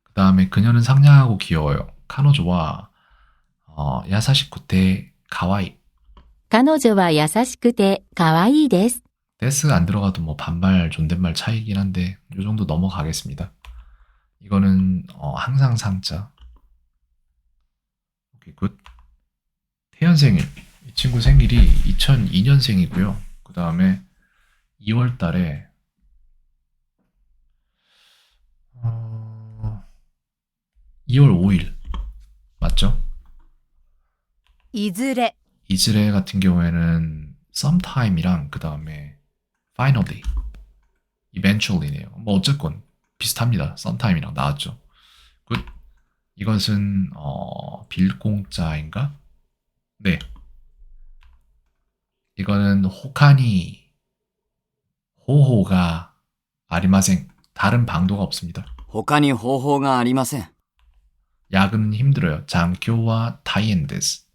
그 다음에 그녀는 상냥하고 귀여워요. 카노조와 야사시쿠테 가와이. 彼女は優しくて可愛いです。 데스 안 들어가도 뭐 반말 존댓말 차이긴 한데 요 정도 넘어가겠습니다. 이거는 항상 상자. 오케이 굿. 태연생일. 이 친구 생일이 2002년생이고요. 그 다음에 2월 달에 2월 5일 맞죠? いずれ、 이즈레 같은 경우에는 sometime이랑 그 다음에 finally, eventually네요. 뭐 어쨌건 비슷합니다. sometime이랑 나왔죠. 굿. 이것은 빌공자인가? 네. 이거는 호카니 호호가 아리마생 다른 방도가 없습니다. 他に方法がありません。 야근은 힘들어요. 장교와 다이엔 데스.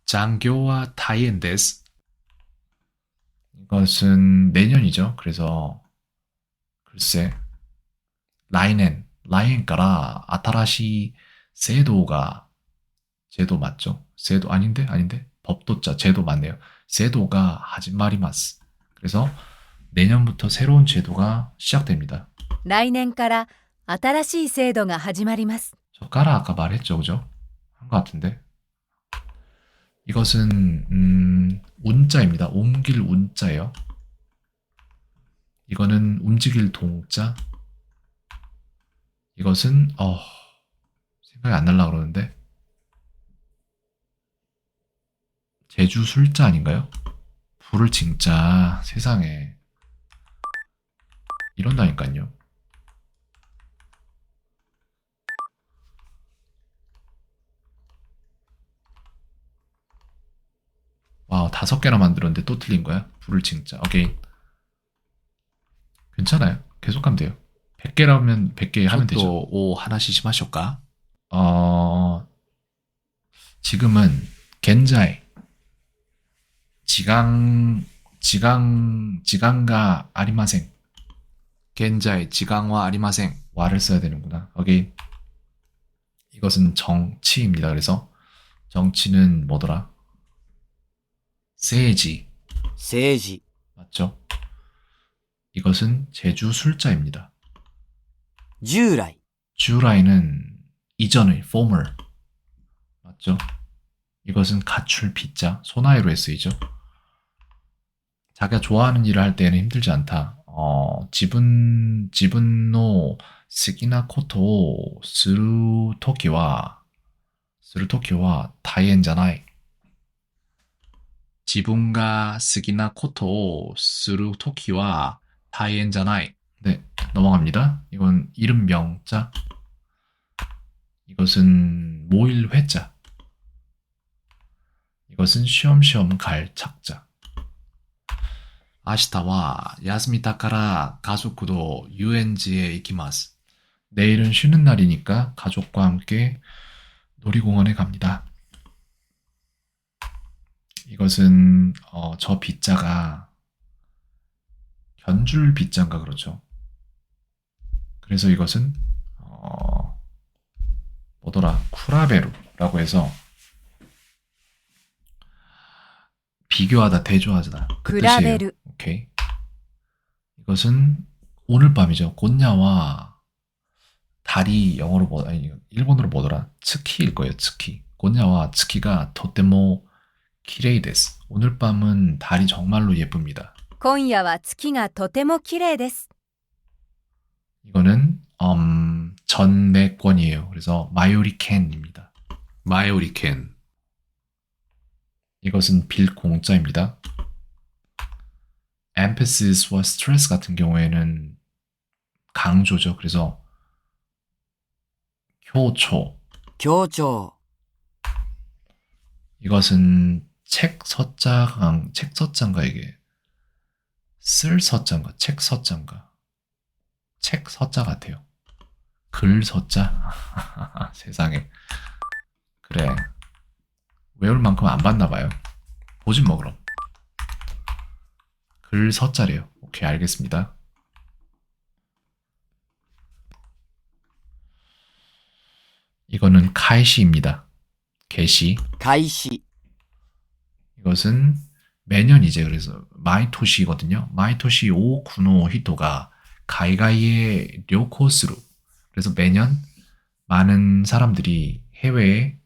장교와 다이엔 데스. 이것은 내년이죠. 그래서 글쎄 라이넨から 아타라시 세도가 제도 맞죠? 세도 아닌데 법도자 제도 맞네요. 세도가 하지마리마스. 그래서 내년부터 새로운 제도가 시작됩니다. 来年から新しい制度が始まります。 저 까라 아까 말했죠, 그죠? 한 것 같은데. 이것은 운자입니다. 옮길 운자예요. 이거는 움직일 동자. 이것은 생각이 안 날라 그러는데 제주 술자 아닌가요? 불을 징자. 세상에 이런다니까요. 와, 5개나 만들었는데 또 틀린 거야? 불을 징자. 오케이. 괜찮아요. 계속 하면 돼요. 100개라면 100개 ちょ 하면 っ 되죠. とお話ししましょうか。 지금은 겐자이 지강가 아리마생 現在時間はありません。 와를 써야 되는구나. 오케이. 이것은 정치입니다. 그래서 정치는 뭐더라? 세지, 政治、 맞죠? 이것은 제주 술자입니다. 従来、 주라이는 이전의 former 맞죠? 이것은 가출 빚자 소나이로에 쓰이죠. 자기가 좋아하는 일을 할 때는 힘들지 않다. 지분노 스키나 코토 스루 토키와 다이엔잖아이. 自分が好きなことをするときは大変じゃない。 네, 넘어갑니다. 이건 이름 명자. 이것은 모일 회자. 이것은 쉬엄쉬엄 갈 착자. 明日は休みだから家族と遊園地へ行きます。 내일은 쉬는 날이니까 가족과 함께 놀이공원에 갑니다. 이것은 저 빗자가 견줄 빗자인가 그렇죠. 그래서 이것은 뭐더라 쿠라베루라고 해서 비교하다 대조하다 그 比べ 뜻이에요. る。 오케이. 이것은 오늘 밤이죠. 곤야와 달이 영어로 아니 일본어로 뭐더라? 츠키일 거예요. 츠키. 곤야와 츠키가 도테모 키레이 데스. 오늘 밤은 달이 정말로 예쁩니다. 今夜は月がとても綺麗です。 이거는 전매권이에요. 그래서 마요리캔입니다. 前売り券。 이것은 빌 공짜입니다. emphasis,와 stress 같은 경우에는 강조죠. 그래서 교초. 強調、 이것은 책 서자인가 이게 쓸 서자인가 책 서자인가 책 서자 같아요. 글 서자. 세상에. 그래. 외울 만큼 안 봤나 봐요. 보지 뭐 그럼. 글 서자래요. 오케이 알겠습니다. 이거는 카이시입니다. 개시. 開始、 이것은 매년 이제 그래서 마이토시거든요. 마이토시 오 쿠노 히토가 가이가이에 료코스루. 그래서 매년 많은 사람들이 해외에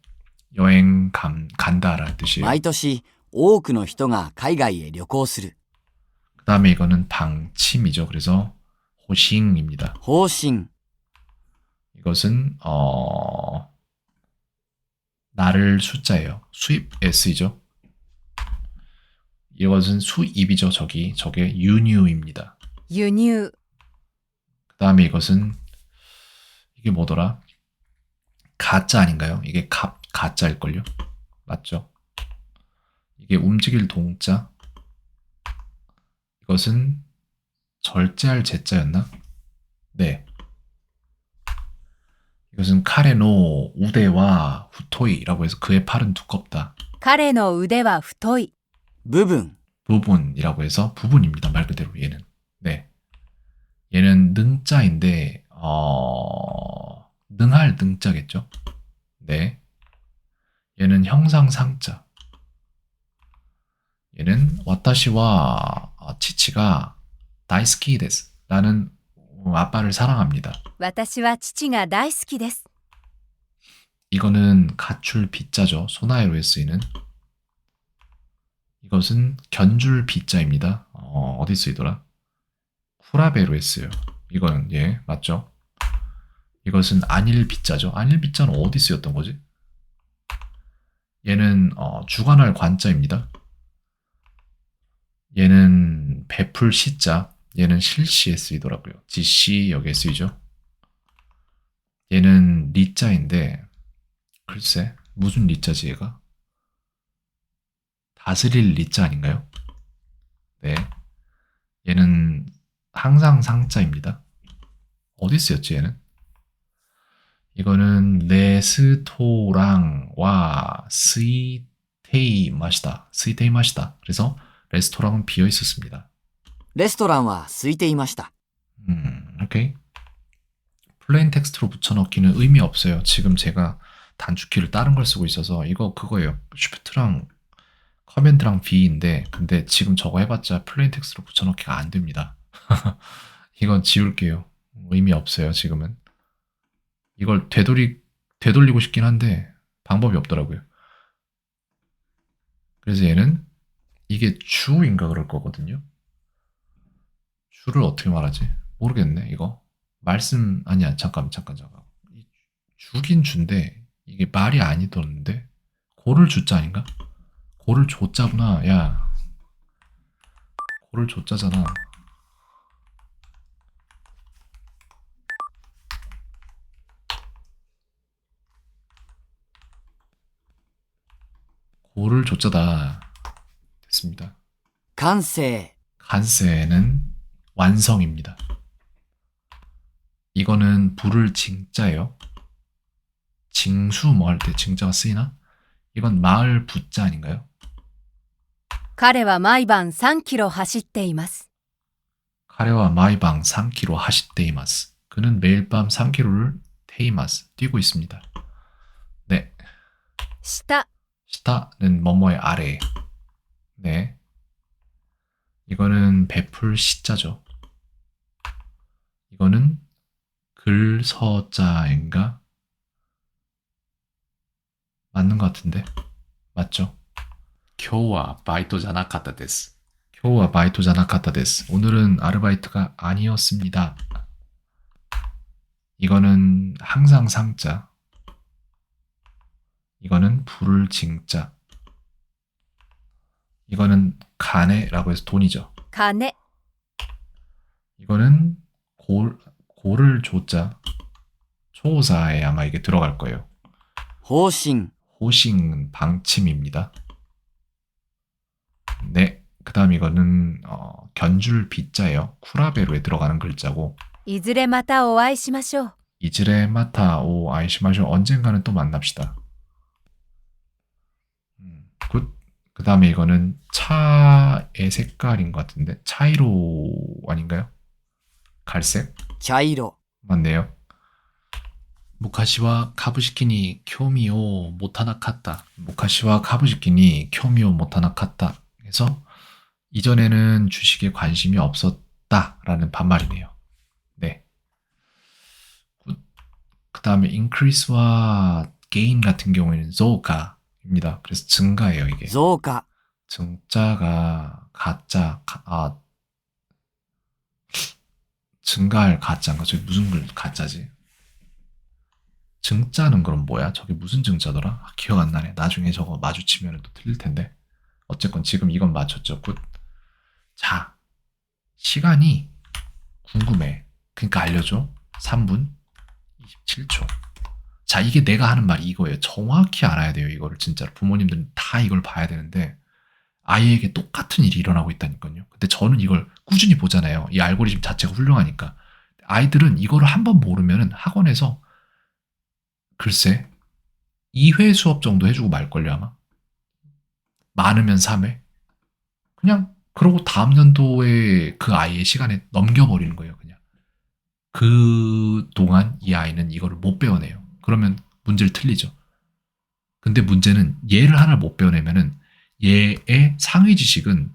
여행 간다라는 뜻이에요. 毎年多くの人が海外へ旅行する。 그 다음에 이거는 방침이죠. 그래서 호싱입니다. 方針、 이것은 나를 숫자예요. 수입에 쓰이죠. 이것은 수입이죠. 저게 유뉴입니다. 輸入。 그 다음에 이것은 이게 뭐더라? 가짜 아닌가요? 이게 가짜일걸요? 맞죠? 이게 움직일 동자. 이것은 절제할 제자였나? 네. 이것은 카레노 우대와 후토이라고 해서 그의 팔은 두껍다. 彼の腕は太い。部分、 부분이라고 해서 부분입니다. 말 그대로 얘는. 네. 얘는 능자인데 능할 능자겠죠? 네. 얘는 형상상자. 얘는 와타시와 치치가 다이스키 데스. 나는 아빠를 사랑합니다. 私は父が大好きです。 이거는 가출 빗자죠. 소나에로에 쓰이는. 이것은 견줄 빗자입니다. 어디 쓰이더라? 쿠라베로에 쓰여요. 이거는 예 맞죠? 이것은 안일 빗자죠. 안일 빗자는 어디 쓰였던 거지? 얘는 주관할 관자입니다. 얘는 베풀 시자. 얘는 실시에 쓰이더라고요. 지시 여기에 쓰이죠. 얘는 리자인데 글쎄 무슨 리자지 얘가? 다스릴 리자 아닌가요? 네. 얘는 항상 상자입니다. 어디 쓰였지 얘는? 이거는 레스토랑와 스이테이 마시다. 스이테이 마시다. 그래서 레스토랑은 비어 있었습니다. レストランは空いていました。 오케이. 플레인 텍스트로 붙여넣기는 의미 없어요. 지금 제가 단축키를 다른 걸 쓰고 있어서 이거 그거예요. 쉬프트랑 커맨드랑 B인데 근데 지금 저거 해봤자 플레인 텍스트로 붙여넣기가 안 됩니다. 이건 지울게요. 의미 없어요 지금은. 이걸 되돌리고 싶긴 한데 방법이 없더라고요. 그래서 얘는 이게 주인가 그럴 거거든요. 주를 어떻게 말하지? 모르겠네 이거. 말씀 아니야 잠깐. 주긴 준데 이게 말이 아니던데 고를 주자 아닌가? 고를 조자구나. 야 고를 조자잖아. 고를 조자다. 됐습니다. 完成。 간세는 완성입니다. 이거는 불을 징자예요. 징수 뭐 할 때 징자가 쓰이나? 이건 마을 부자 아닌가요? 彼は毎晩3キロ走っています。 카레와 마이방 3km 하시테이마스. 그는 매일 밤 3km를 테이마스 뛰고 있습니다. 네, 下、 시타는 뭐뭐의 아래. 네, 이거는 베풀 시자죠. 이거는 글서자인가? 맞는 것 같은데 맞죠? 今日はバイトじゃなかったです。 교와 바이토자나카타 데스. 오늘은 아르바이트가 아니었습니다. 이거는 항상 상자. 이거는 불을 징자. 이거는 가네라고 해서 돈이죠. 金、 이거는 고를 조자. 초사에 아마 이게 들어갈 거예요. 方針。 호싱은 방침입니다. 네. 그 다음 이거는 견줄 비자예요. 쿠라베로에 들어가는 글자고 いずれまたお会いしましょう。 이즈레 마타 오 아이시마쇼 언젠가는 또 만납시다. 굿. 그 다음에 이거는 차의 색깔인 것 같은데 차이로 아닌가요? 갈색? 茶色。 맞네요. 昔は株式に興味を持たなかった。 모카시와 카부지키니 쿄미오 모타나카타 해서 이전에는 주식에 관심이 없었다라는 반말이네요. 네. 그 다음에 increase와 gain 같은 경우에는増加입니다. 그래서 증가예요 이게. 増加。 증자가 가짜 증가할 가짜인가? 저기 무슨 글 가짜지? 증자는 그럼 뭐야? 저게 무슨 증자더라? 기억 안 나네. 나중에 저거 마주치면 또 틀릴 텐데. 어쨌건 지금 이건 맞췄죠. 굿. 자, 시간이 궁금해. 그러니까 알려줘. 3분 27초. 자, 이게 내가 하는 말이 이거예요. 정확히 알아야 돼요. 이거를 진짜로. 부모님들은 다 이걸 봐야 되는데 아이에게 똑같은 일이 일어나고 있다니까요. 근데 저는 이걸 꾸준히 보잖아요. 이 알고리즘 자체가 훌륭하니까. 아이들은 이거를 한번 모르면은 학원에서 글쎄 2회 수업 정도 해주고 말걸요 아마. 많으면 3회. 그냥 그러고 다음 연도에 그 아이의 시간에 넘겨버리는 거예요. 그냥. 그동안 이 아이는 이거를 못 배워내요. 그러면 문제를 틀리죠. 근데 문제는 얘를 하나를 못 배워내면은 얘의 상위 지식은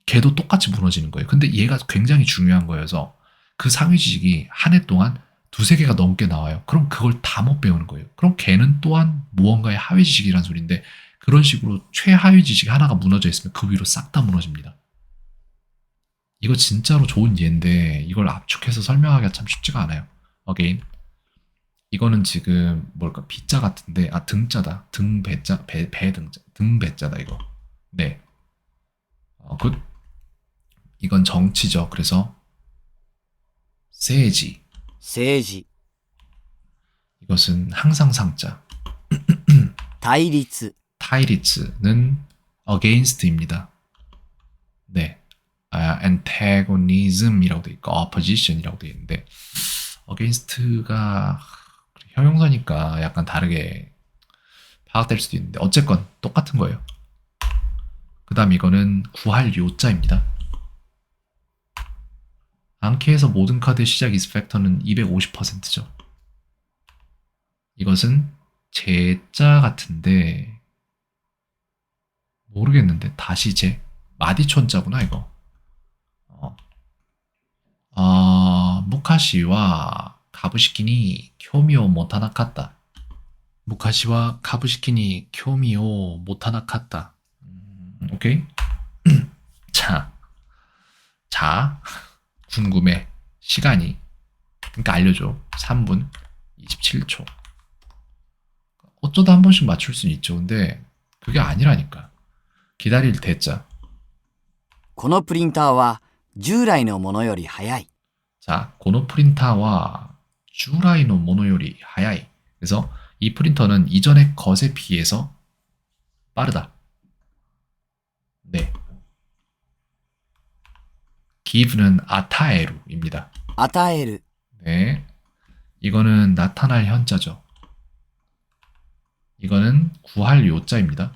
걔도 똑같이 무너지는 거예요. 근데 얘가 굉장히 중요한 거여서 그 상위 지식이 한 해 동안 두세 개가 넘게 나와요. 그럼 그걸 다 못 배우는 거예요. 그럼 걔는 또한 무언가의 하위 지식이란 소리인데 그런 식으로 최하위 지식 하나가 무너져 있으면 그 위로 싹 다 무너집니다. 이거 진짜로 좋은 예인데 이걸 압축해서 설명하기가 참 쉽지가 않아요. 어게인. 이거는 지금 뭘까 비자 같은데 등자다. 등배자 배등자 등배자다 이거. 네. 굿. 이건 정치죠. 그래서 세지. 政治。 이것은 항상 상자. 対立。 타이리츠는 against입니다. 네. antagonism이라고 돼 있고 opposition이라고 돼 있는데 against가 형용사니까 약간 다르게 파악될 수도 있는데 어쨌건 똑같은 거예요. 그 다음 이거는 구할 요자입니다. 앙케에서 모든 카드의 시작 is 팩터는 250%죠. 이것은 제자 같은데 모르겠는데 다시제 마디촌자구나 이거. 무카시와 가부시키니 교미오 모타나카타. 무카시와 가부시키니 교미오 모타나카타. 오케이. 자, 궁금해. 시간이. 그러니까 알려줘. 3분 27초. 어쩌다 한 번씩 맞출 수는 있죠. 근데 그게 아니라니까. 기다릴 대자. このプリンターは従来のものより早い。 자, 고노 프린터와 주라이노 모노요리 하야이. 그래서 이 프린터는 이전의 것에 비해서 빠르다. 네. give는 아타에루입니다. 与える。 네. 이거는 나타날 현자죠. 이거는 구할 요자입니다.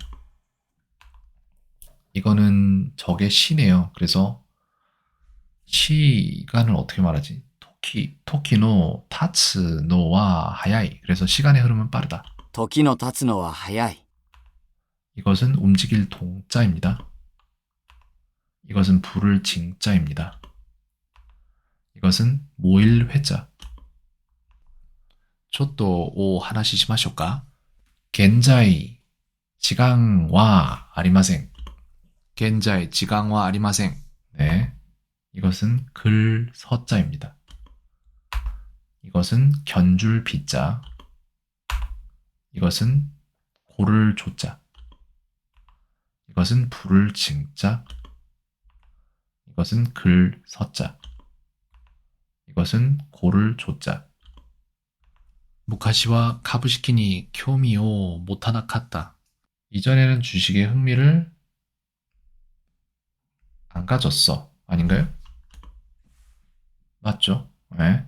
이거는 적의 시네요. 그래서 시간을 어떻게 말하지? 토키노 타츠노와 하야이. 그래서 시간의 흐름은 빠르다. 時の経つのは早い。 이것은 움직일 동자입니다. 이것은 부를 징자입니다. 이것은 모일 회자. ちょっとお話ししましょうか。 겐자이 지강와 아리마생. 現在時間はありません。 네. 이것은 글 서자입니다. 이것은 견줄 비자. 이것은 고를 조자. 이것은 부를 징자. 이것은 글 서자. 이것은 고를 조자. 昔は株式に興味を持たなかった。 이전에는 주식에 흥미를 안 가졌어. 아닌가요? 맞죠? 네.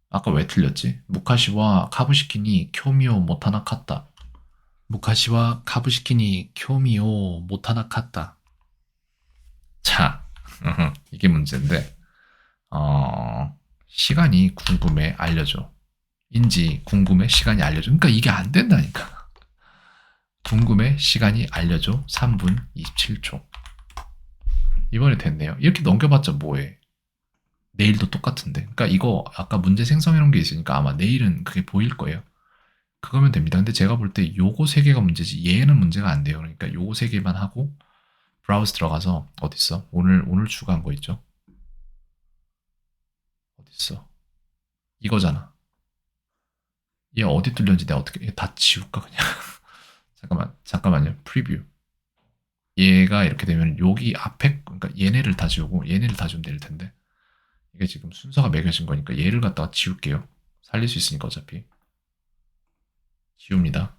아까 왜 틀렸지? 무카시와 카부시키니 교미오 모타나카타. 昔は株式に興味を持たなかった。 자, 이게 문제인데, 시간이 궁금해 알려줘. 인지 궁금해 시간이 알려줘. 그러니까 이게 안 된다니까. 궁금해 시간이 알려줘. 3분 27초. 이번에 됐네요. 이렇게 넘겨봤자 뭐해. 내일도 똑같은데. 그러니까 이거 아까 문제 생성해놓은 게 있으니까 아마 내일은 그게 보일 거예요. 그거면 됩니다. 근데 제가 볼 때 요거 세 개가 문제지 얘는 문제가 안 돼요. 그러니까 요거 세 개만 하고 브라우저 들어가서 어딨어? 오늘 추가한 거 있죠? 어딨어? 이거잖아. 얘 어디 뚫렸는지 내가 어떻게 다 지울까 그냥. 잠깐만요. 프리뷰. 얘가 이렇게 되면 여기 앞에 그러니까 얘네를 다 지우고 얘네를 다 지우면 될 텐데 이게 지금 순서가 매겨진 거니까 얘를 갖다가 지울게요. 살릴 수 있으니까 어차피 지웁니다.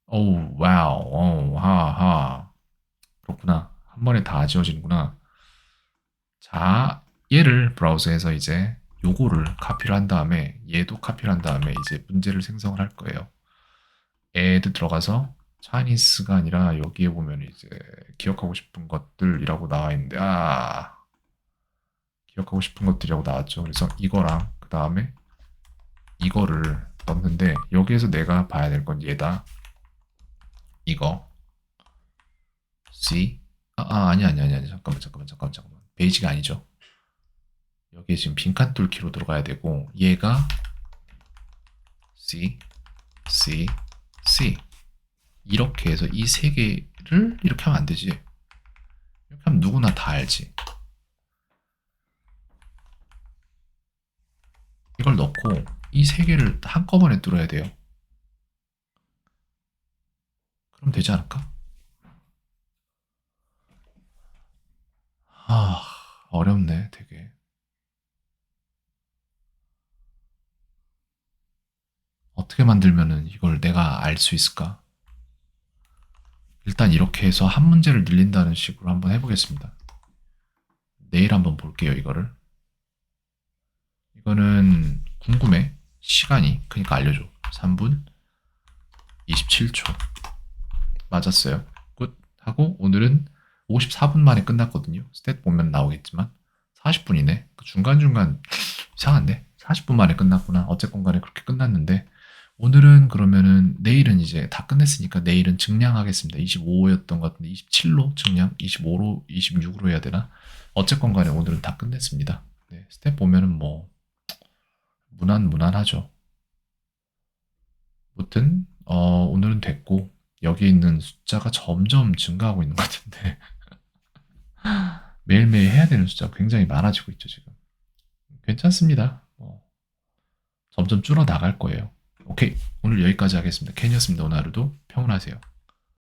오우 와우 오 하하 그렇구나. 한 번에 다 지워지는구나. 자 얘를 브라우저에서 이제 요거를 카피를 한 다음에 얘도 카피를 한 다음에 이제 문제를 생성을 할 거예요. 애드 들어가서 차이니스가 아니라 여기에 보면 이제 기억하고 싶은 것들이라고 나와 있는데 기억하고 싶은 것들이라고 나왔죠. 그래서 이거랑 그 다음에 이거를 넣는데 여기에서 내가 봐야 될 건 얘다. 이거 C 아니 잠깐만 베이지가 아니죠. 여기에 지금 빈칸 뚫기로 들어가야 되고 얘가 C 이렇게 해서 이 세 개를 이렇게 하면 안 되지. 이렇게 하면 누구나 다 알지. 이걸 넣고 이 세 개를 한꺼번에 뚫어야 돼요. 그럼 되지 않을까? 어렵네 되게. 어떻게 만들면은 이걸 내가 알 수 있을까? 일단 이렇게 해서 한 문제를 늘린다는 식으로 한번 해보겠습니다. 내일 한번 볼게요, 이거를. 이거는 궁금해. 시간이. 그러니까 알려줘. 3분 27초. 맞았어요. 굿. 하고 오늘은 54분 만에 끝났거든요. 스탯 보면 나오겠지만 40분이네. 중간중간 이상한데? 40분 만에 끝났구나. 어쨌건 간에 그렇게 끝났는데 오늘은 그러면은 내일은 이제 다 끝냈으니까 내일은 증량하겠습니다. 25였던 것 같은데 27로 증량, 25로 26으로 해야 되나? 어쨌건 간에 오늘은 다 끝냈습니다. 네, 스텝 보면은 뭐 무난하죠. 아무튼 오늘은 됐고 여기 있는 숫자가 점점 증가하고 있는 것 같은데 매일매일 해야 되는 숫자가 굉장히 많아지고 있죠 지금. 괜찮습니다. 점점 줄어나갈 거예요. 오케이, 오늘 여기까지 하겠습니다. 캔이었습니다. 오늘 하루도 평온하세요.